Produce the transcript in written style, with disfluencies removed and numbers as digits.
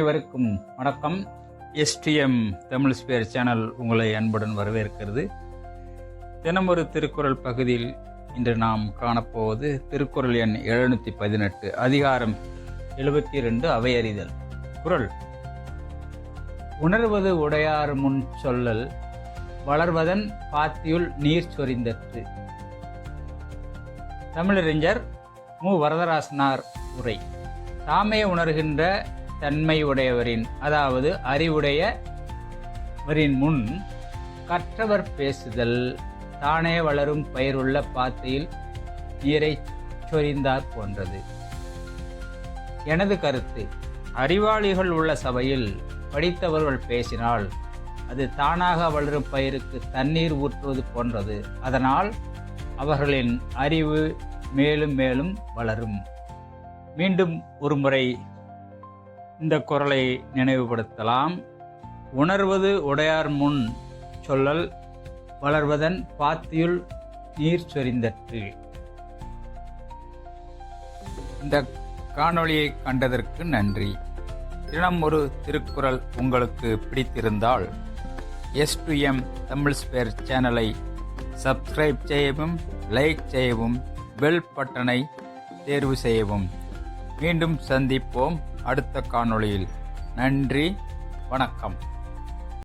அனைவருக்கும் வணக்கம். STM Tamil spare channel உங்களை அன்புடன் வரவேற்கிறது. தினமொரு திருக்குறள் பகுதியில் இன்று நாம் காணப்போவது திருக்குறள் எண் 718, அதிகாரம் 72, அவையறிதல். குறள்: உணர்வது உடையார் முன் சொல்லல், வளர்வதன் பாத்தியுள் நீர் சொரிந்தற்று. தமிழறிஞர் மு. வரதராசனார் உரை. தாமே உணர்கின்ற தன்மை உடையவரின், அதாவது அறிவுடையவரின் முன் கற்றவர் பேசுதல் தானே வளரும் பயிருள்ள பாத்தியில் நீரை சொரிந்தாற் போன்றது. எனது கருத்து: அறிவாளிகள் உள்ள சபையில் படித்தவர்கள் பேசினால் அது தானாக வளரும் பயிருக்கு தண்ணீர் ஊற்றுவது போன்றது. அதனால் அவர்களின் அறிவு மேலும் மேலும் வளரும். மீண்டும் ஒரு முறை இந்த குறளை நினைவுபடுத்தலாம். உணர்வது உடையார் முன் சொல்லல், வளர்வதன் பாத்தியுள் நீர் சொரிந்தற்று. இந்த காணொளியை கண்டதற்கு நன்றி. தினம் ஒரு திருக்குறள் உங்களுக்கு பிடித்திருந்தால் எஸ்2எம் தமிழ் ஸ்பேர் சேனலை சப்ஸ்கிரைப் செய்யவும், லைக் செய்யவும், பெல் பட்டனை தேர்வு செய்யவும். மீண்டும் சந்திப்போம் அடுத்த காணொளியில். நன்றி, வணக்கம்.